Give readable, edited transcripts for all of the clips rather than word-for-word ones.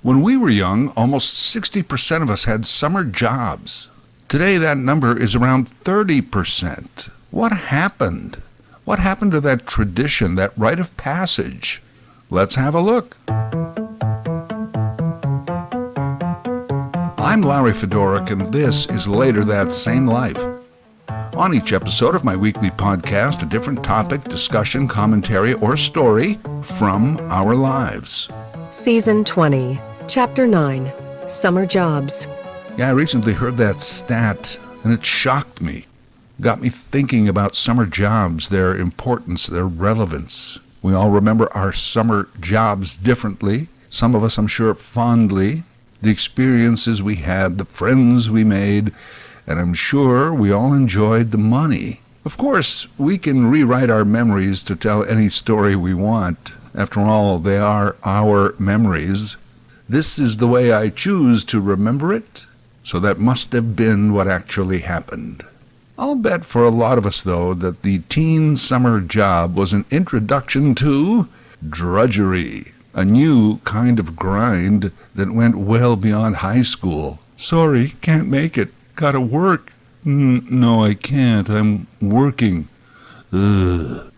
When we were young, almost 60% of us had summer jobs. Today, that number is around 30%. What happened? What happened to that tradition, that rite of passage? Let's have a look. I'm Larry Fedoruk, and this is Later That Same Life. On each episode of my weekly podcast, a different topic, discussion, commentary, or story from our lives. Season 20, Chapter 9, Summer Jobs. Yeah, I recently heard that stat, and it shocked me. Got me thinking about summer jobs, their importance, their relevance. We all remember our summer jobs differently. Some of us, I'm sure, fondly. The experiences we had, the friends we made, and I'm sure we all enjoyed the money. Of course, we can rewrite our memories to tell any story we want. After all, they are our memories. This is the way I choose to remember it, so that must have been what actually happened. I'll bet for a lot of us, though, that the teen summer job was an introduction to drudgery, a new kind of grind that went well beyond high school. Sorry, can't make it. Gotta work. No, I can't. I'm working. Ugh.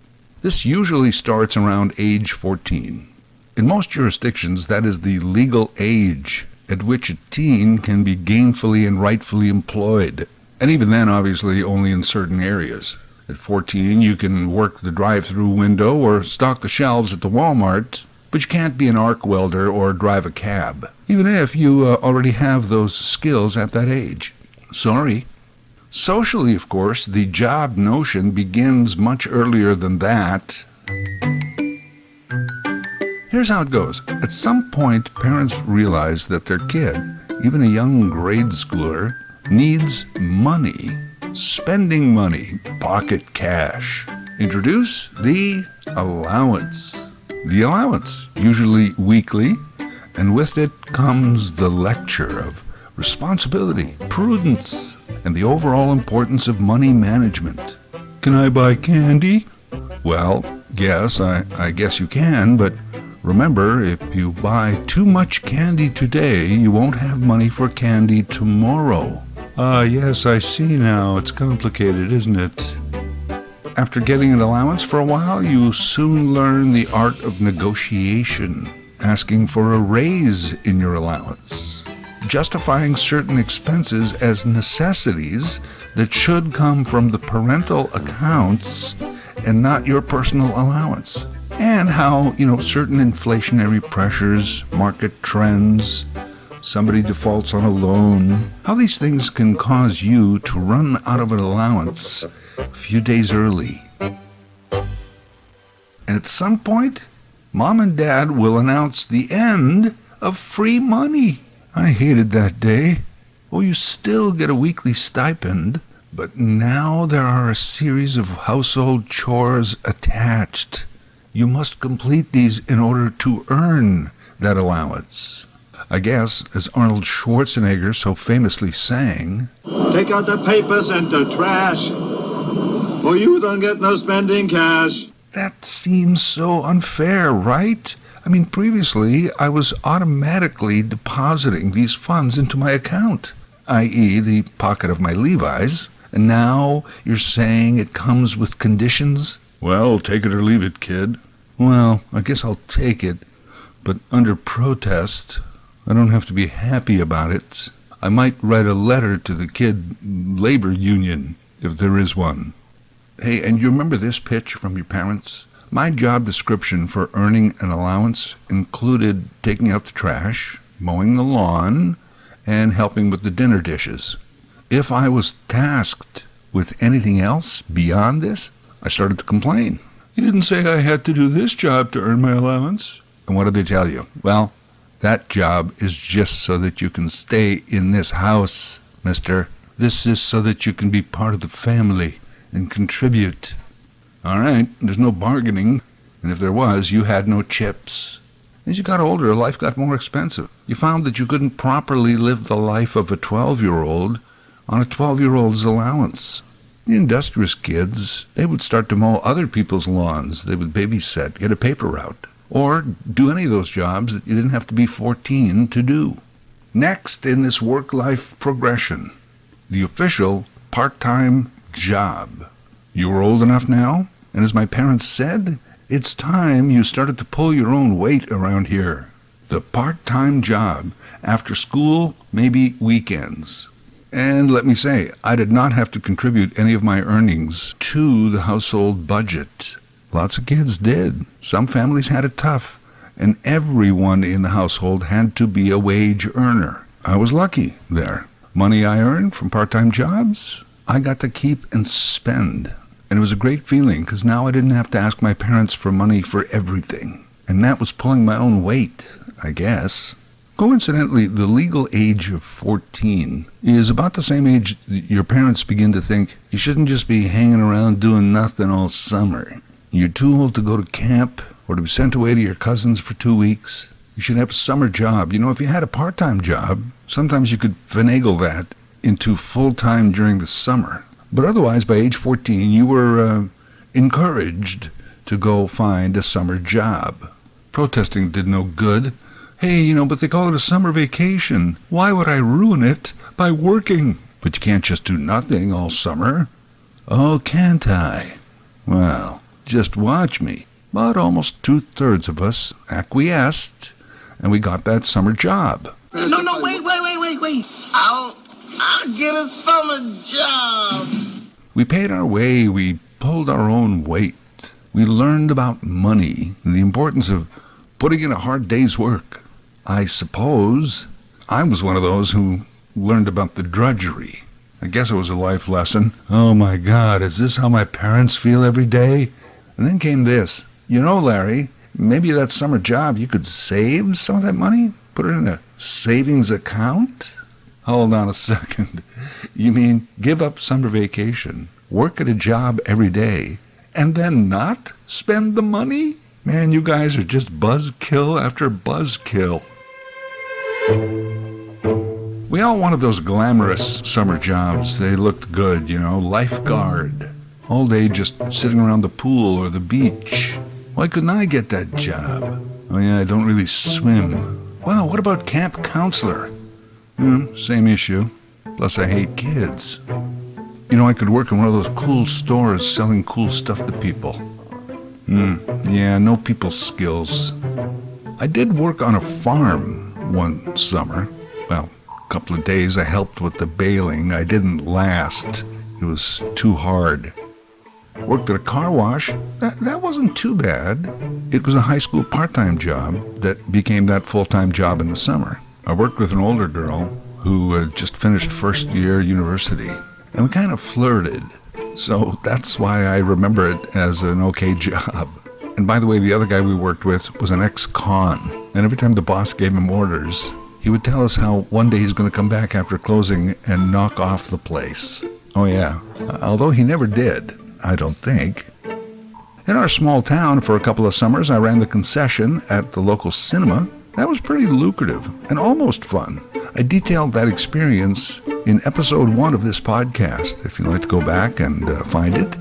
This usually starts around age 14. In most jurisdictions, that is the legal age at which a teen can be gainfully and rightfully employed. And even then, obviously, only in certain areas. At 14, you can work the drive-through window or stock the shelves at the Walmart, but you can't be an arc welder or drive a cab, even if you already have those skills at that age. Sorry. Socially, of course, the job notion begins much earlier than that. Here's how it goes. At some point, parents realize that their kid, even a young grade schooler, needs money, spending money, pocket cash. Introduce the allowance. The allowance, usually weekly, and with it comes the lecture of responsibility, prudence, and the overall importance of money management. Can I buy candy? Well, yes, I guess you can, but remember, if you buy too much candy today, you won't have money for candy tomorrow. Yes, I see now. It's complicated, isn't it? After getting an allowance for a while, you soon learn the art of negotiation, asking for a raise in your allowance, justifying certain expenses as necessities that should come from the parental accounts and not your personal allowance. And how, certain inflationary pressures, market trends, somebody defaults on a loan, how these things can cause you to run out of an allowance a few days early. And at some point, Mom and Dad will announce the end of free money. I hated that day. Oh, you still get a weekly stipend, but now there are a series of household chores attached. You must complete these in order to earn that allowance. I guess, as Arnold Schwarzenegger so famously sang, "Take out the papers and the trash, or you don't get no spending cash." That seems so unfair, right? I mean, previously, I was automatically depositing these funds into my account, i.e. the pocket of my Levi's, and now you're saying it comes with conditions? Well, take it or leave it, kid. Well, I guess I'll take it, but under protest. I don't have to be happy about it. I might write a letter to the kid labor union, if there is one. Hey, and you remember this pitch from your parents? My job description for earning an allowance included taking out the trash, mowing the lawn, and helping with the dinner dishes. If I was tasked with anything else beyond this, I started to complain. You didn't say I had to do this job to earn my allowance. And what did they tell you? Well, that job is just so that you can stay in this house, mister. This is so that you can be part of the family and contribute. All right, there's no bargaining, and if there was, you had no chips. As you got older, life got more expensive. You found that you couldn't properly live the life of a 12-year-old on a 12-year-old's allowance. The industrious kids, they would start to mow other people's lawns. They would babysit, get a paper route. or do any of those jobs that you didn't have to be 14 to do. Next in this work-life progression, the official part-time job. You were old enough now, and as my parents said, it's time you started to pull your own weight around here. The part-time job, after school, maybe weekends. And let me say, I did not have to contribute any of my earnings to the household budget. Lots of kids did. Some families had it tough, and everyone in the household had to be a wage earner. I was lucky there. Money I earned from part-time jobs, I got to keep and spend. And it was a great feeling, because now I didn't have to ask my parents for money for everything. And that was pulling my own weight, I guess. Coincidentally, the legal age of 14 is about the same age that your parents begin to think you shouldn't just be hanging around doing nothing all summer. You're too old to go to camp or to be sent away to your cousins for 2 weeks. You should have a summer job. You know, if you had a part-time job, sometimes you could finagle that into full-time during the summer. But otherwise, by age 14, you were encouraged to go find a summer job. Protesting did no good. Hey, but they call it a summer vacation. Why would I ruin it by working? But you can't just do nothing all summer. Oh, can't I? Well, just watch me. But almost 2/3 of us acquiesced, and we got that summer job. No, wait. I'll get a summer job. We paid our way. We pulled our own weight. We learned about money and the importance of putting in a hard day's work. I suppose I was one of those who learned about the drudgery. I guess it was a life lesson. Oh my God, is this how my parents feel every day? And then came this. Larry, maybe that summer job, you could save some of that money? Put it in a savings account? Hold on a second. You mean give up summer vacation, work at a job every day, and then not spend the money? Man, you guys are just buzzkill after buzzkill. We all wanted those glamorous summer jobs. They looked good, lifeguard. All day just sitting around the pool or the beach. Why couldn't I get that job? Oh yeah, I don't really swim. Well, what about camp counselor? Same issue. Plus I hate kids. I could work in one of those cool stores selling cool stuff to people. Yeah, no people skills. I did work on a farm one summer. Well, a couple of days I helped with the baling. I didn't last. It was too hard. Worked at a car wash. That wasn't too bad. It was a high school part-time job that became that full-time job in the summer. I worked with an older girl who had just finished first year university, and we kind of flirted. So that's why I remember it as an okay job. And by the way, the other guy we worked with was an ex-con. And every time the boss gave him orders, he would tell us how one day he's going to come back after closing and knock off the place. Oh yeah, although he never did, I don't think. In our small town for a couple of summers, I ran the concession at the local cinema. That was pretty lucrative and almost fun. I detailed that experience in episode 1 of this podcast, if you'd like to go back and find it.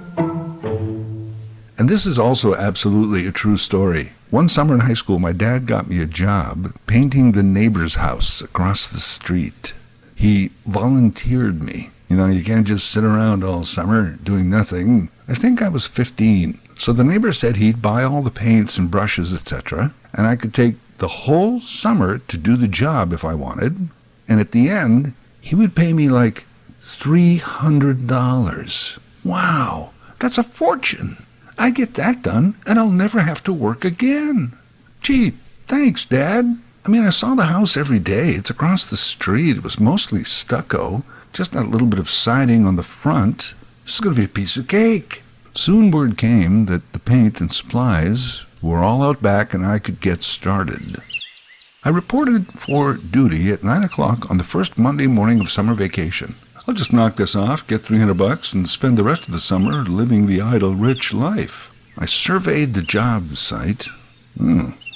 And this is also absolutely a true story. One summer in high school, my dad got me a job painting the neighbor's house across the street. He volunteered me. You can't just sit around all summer doing nothing. I think I was 15. So the neighbor said he'd buy all the paints and brushes, etc., and I could take the whole summer to do the job if I wanted. And at the end, he would pay me like $300. Wow, that's a fortune. I get that done, and I'll never have to work again. Gee, thanks, Dad. I saw the house every day. It's across the street. It was mostly stucco, just that little bit of siding on the front. This is going to be a piece of cake. Soon word came that the paint and supplies were all out back and I could get started. I reported for duty at 9 o'clock on the first Monday morning of summer vacation. I'll just knock this off, get $300, and spend the rest of the summer living the idle rich life. I surveyed the job site.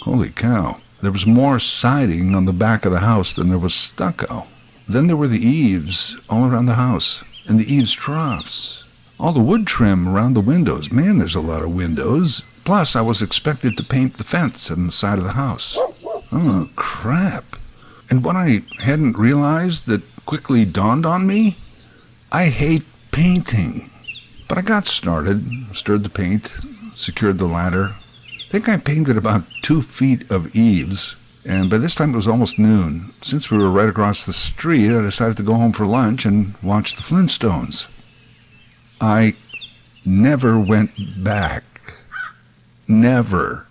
Holy cow. There was more siding on the back of the house than there was stucco. Then there were the eaves all around the house, and the eaves troughs. All the wood trim around the windows. Man, there's a lot of windows. Plus, I was expected to paint the fence on the side of the house. Oh, crap. And what I hadn't realized that quickly dawned on me, I hate painting. But I got started, stirred the paint, secured the ladder. I think I painted about 2 feet of eaves, and by this time it was almost noon. Since we were right across the street, I decided to go home for lunch and watch the Flintstones. I never went back. Never.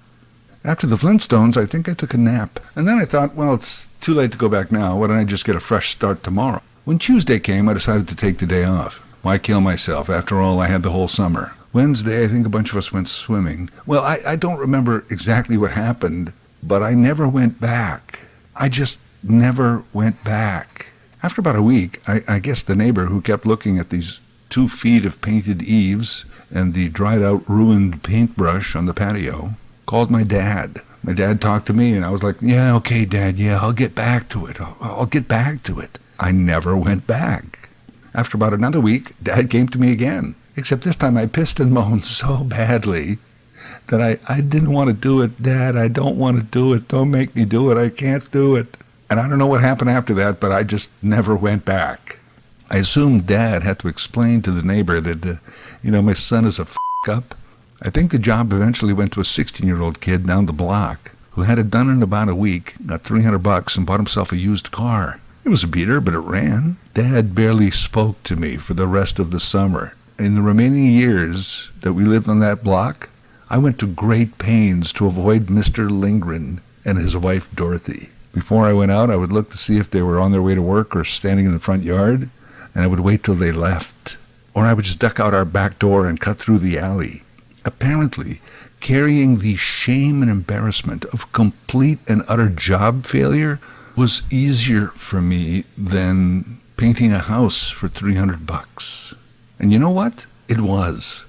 After the Flintstones, I think I took a nap. And then I thought, well, it's too late to go back now. Why don't I just get a fresh start tomorrow? When Tuesday came, I decided to take the day off. Why kill myself? After all, I had the whole summer. Wednesday, I think a bunch of us went swimming. Well, I don't remember exactly what happened, but I never went back. I just never went back. After about a week, I guess the neighbor who kept looking at these 2 feet of painted eaves and the dried-out, ruined paintbrush on the patio called my dad. My dad talked to me, and I was like, yeah, okay, Dad, yeah, I'll get back to it. I'll get back to it. I never went back. After about another week, Dad came to me again, except this time I pissed and moaned so badly that I didn't want to do it. Dad, I don't want to do it. Don't make me do it. I can't do it. And I don't know what happened after that, but I just never went back. I assumed Dad had to explain to the neighbor that, my son is a f***up. I think the job eventually went to a 16-year-old kid down the block who had it done in about a week, got $300 and bought himself a used car. It was a beater, but it ran. Dad barely spoke to me for the rest of the summer. In the remaining years that we lived on that block, I went to great pains to avoid Mr. Lindgren and his wife Dorothy. Before I went out, I would look to see if they were on their way to work or standing in the front yard, and I would wait till they left. Or I would just duck out our back door and cut through the alley. Apparently, carrying the shame and embarrassment of complete and utter job failure was easier for me than painting a house for $300. And you know what? It was.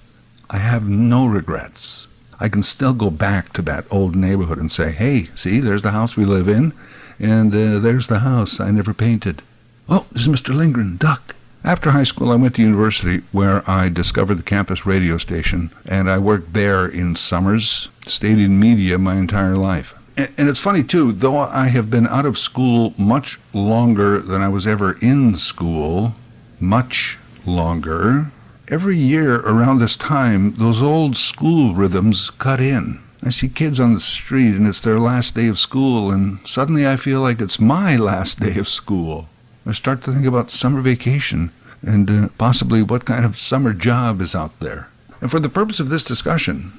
I have no regrets. I can still go back to that old neighborhood and say, hey, see, there's the house we live in, and there's the house I never painted. Oh, this is Mr. Lindgren, duck. After high school, I went to university where I discovered the campus radio station, and I worked there in summers, stayed in media my entire life. And it's funny, too, though I have been out of school much longer than I was ever in school, much longer, every year around this time, those old school rhythms cut in. I see kids on the street, and it's their last day of school, and suddenly I feel like it's my last day of school. I start to think about summer vacation and possibly what kind of summer job is out there. And for the purpose of this discussion,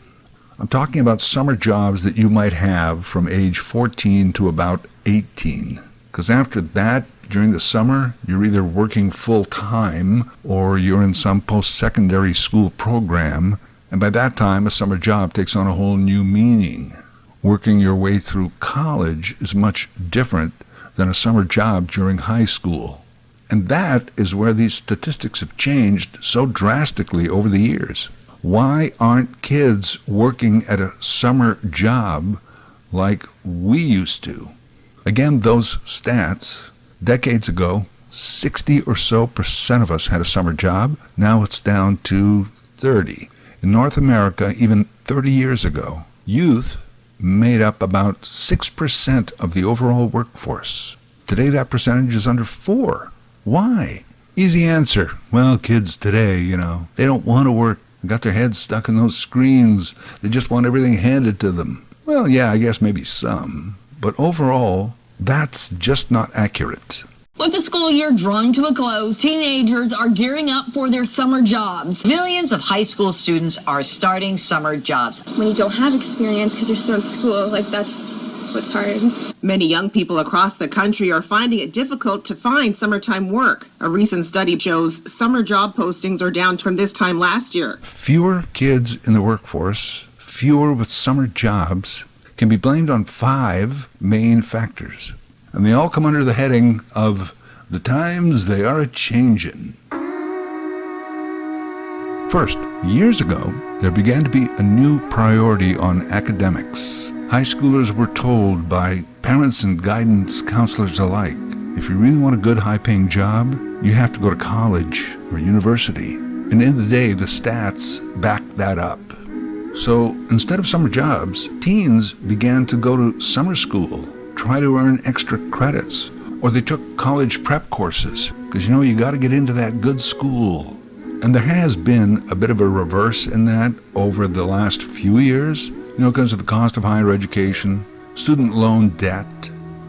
I'm talking about summer jobs that you might have from age 14 to about 18. Because after that, during the summer, you're either working full-time or you're in some post-secondary school program. And by that time, a summer job takes on a whole new meaning. Working your way through college is much different than a summer job during high school. And that is where these statistics have changed so drastically over the years. Why aren't kids working at a summer job like we used to? Again, those stats, decades ago, 60 or so % of us had a summer job. Now it's down to 30. In North America, even 30 years ago, youth made up about 6% of the overall workforce. Today, that percentage is under 4. Why? Easy answer. Well, kids today, they don't want to work. They got their heads stuck in those screens. They just want everything handed to them. Well, yeah, I guess maybe some. But overall, that's just not accurate. With the school year drawing to a close, teenagers are gearing up for their summer jobs. Millions of high school students are starting summer jobs. When you don't have experience because you're still in school, that's what's hard. Many young people across the country are finding it difficult to find summertime work. A recent study shows summer job postings are down from this time last year. Fewer kids in the workforce, fewer with summer jobs, can be blamed on 5 main factors. And they all come under the heading of the times they are a-changin'. First, years ago, there began to be a new priority on academics. High schoolers were told by parents and guidance counselors alike, if you really want a good high-paying job, you have to go to college or university. And in the day, the stats backed that up. So instead of summer jobs, teens began to go to summer school, try to earn extra credits, or they took college prep courses, because you got to get into that good school. And there has been a bit of a reverse in that over the last few years, because of the cost of higher education, student loan debt,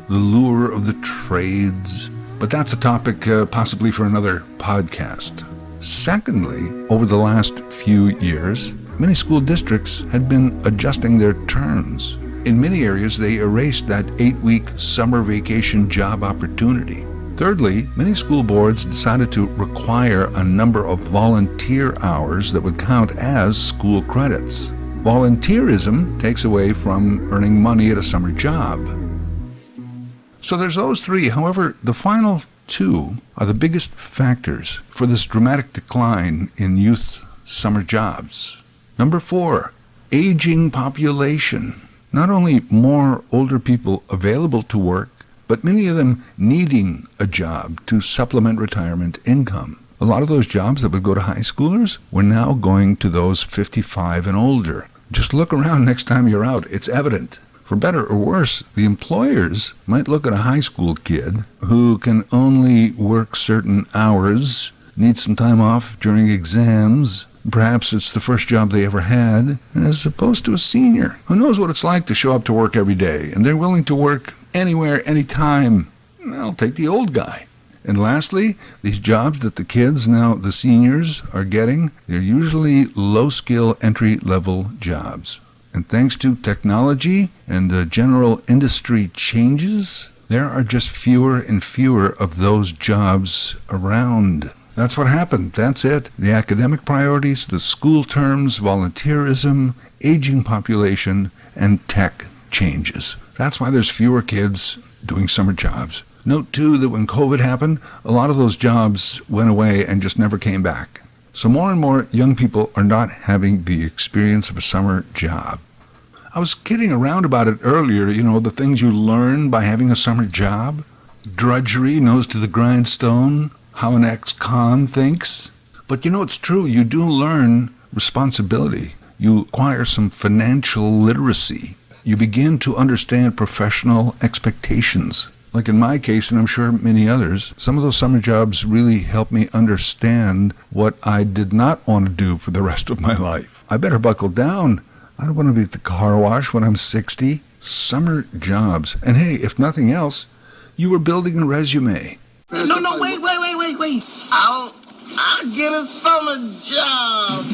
the lure of the trades. But that's a topic possibly for another podcast. Secondly, over the last few years, many school districts had been adjusting their terms. In many areas, they erased that 8-week summer vacation job opportunity. Thirdly, many school boards decided to require a number of volunteer hours that would count as school credits. Volunteerism takes away from earning money at a summer job. So there's those three. However, the final two are the biggest factors for this dramatic decline in youth summer jobs. Number 4, aging population. Not only more older people available to work, but many of them needing a job to supplement retirement income. A lot of those jobs that would go to high schoolers were now going to those 55 and older. Just look around next time you're out. It's evident. For better or worse, the employers might look at a high school kid who can only work certain hours, needs some time off during exams. Perhaps it's the first job they ever had, as opposed to a senior who knows what it's like to show up to work every day, and they're willing to work anywhere, anytime. I'll take the old guy. And lastly, these jobs that the kids, now the seniors, are getting, they're usually low-skill entry-level jobs. And thanks to technology and general industry changes, there are just fewer and fewer of those jobs around. That's what happened. That's it. The academic priorities, the school terms, volunteerism, aging population, and tech changes. That's why there's fewer kids doing summer jobs. Note, too, that when COVID happened, a lot of those jobs went away and just never came back. So more and more young people are not having the experience of a summer job. I was kidding around about it earlier, the things you learn by having a summer job. Drudgery, nose to the grindstone, how an ex-con thinks. But it's true, you do learn responsibility. You acquire some financial literacy. You begin to understand professional expectations. Like in my case, and I'm sure many others, some of those summer jobs really helped me understand what I did not want to do for the rest of my life. I better buckle down. I don't want to be at the car wash when I'm 60. Summer jobs. And hey, if nothing else, you were building a resume. No, wait. I'll get a summer job.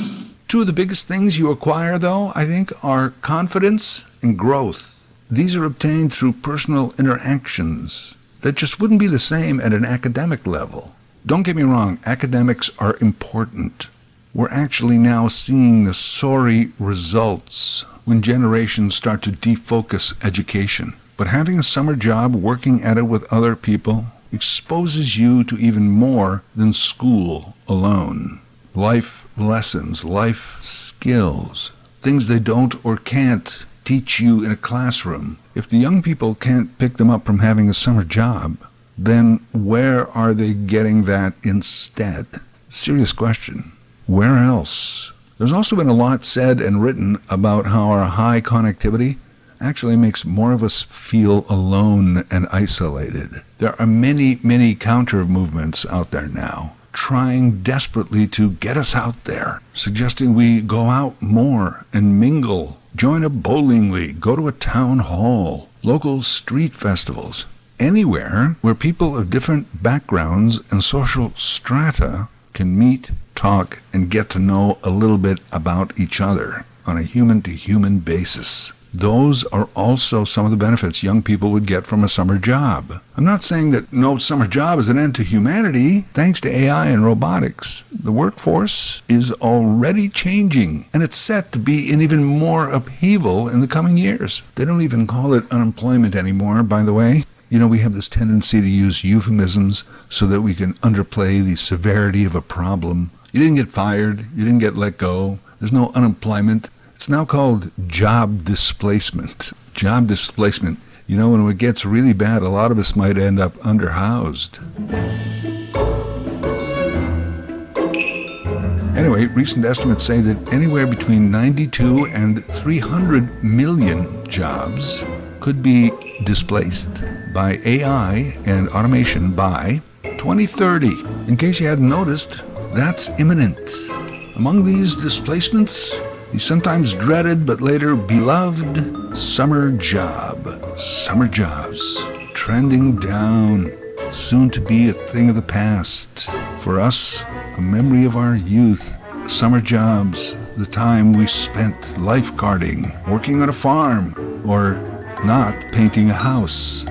Two of the biggest things you acquire, though, I think, are confidence and growth. These are obtained through personal interactions that just wouldn't be the same at an academic level. Don't get me wrong, academics are important. We're actually now seeing the sorry results when generations start to defocus education. But having a summer job, working at it with other people, exposes you to even more than school alone. Life lessons, life skills, things they don't or can't teach you in a classroom. If the young people can't pick them up from having a summer job, then where are they getting that instead? Serious question. Where else? There's also been a lot said and written about how our high connectivity actually makes more of us feel alone and isolated. There are many, many counter movements out there now, trying desperately to get us out there, suggesting we go out more and mingle, join a bowling league, go to a town hall, local street festivals, anywhere where people of different backgrounds and social strata can meet, talk, and get to know a little bit about each other on a human-to-human basis. Those are also some of the benefits young people would get from a summer job. I'm not saying that no summer job is an end to humanity. Thanks to AI and robotics, the workforce is already changing, and it's set to be in even more upheaval in the coming years. They don't even call it unemployment anymore, by the way. We have this tendency to use euphemisms so that we can underplay the severity of a problem. You didn't get fired. You didn't get let go. There's no unemployment. It's now called job displacement. Job displacement. When it gets really bad, a lot of us might end up underhoused. Anyway, recent estimates say that anywhere between 92 and 300 million jobs could be displaced by AI and automation by 2030. In case you hadn't noticed, that's imminent. Among these displacements, the sometimes dreaded but later beloved summer job. Summer jobs trending down, soon to be a thing of the past. For us, a memory of our youth. Summer jobs, the time we spent lifeguarding, working on a farm, or not painting a house.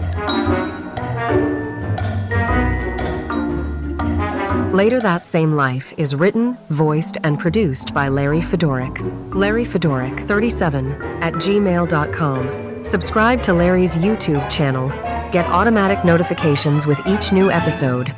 Later That Same Life is written, voiced, and produced by Larry Fedoruk. Larry Fedoruk, 37, at gmail.com. Subscribe to Larry's YouTube channel. Get automatic notifications with each new episode.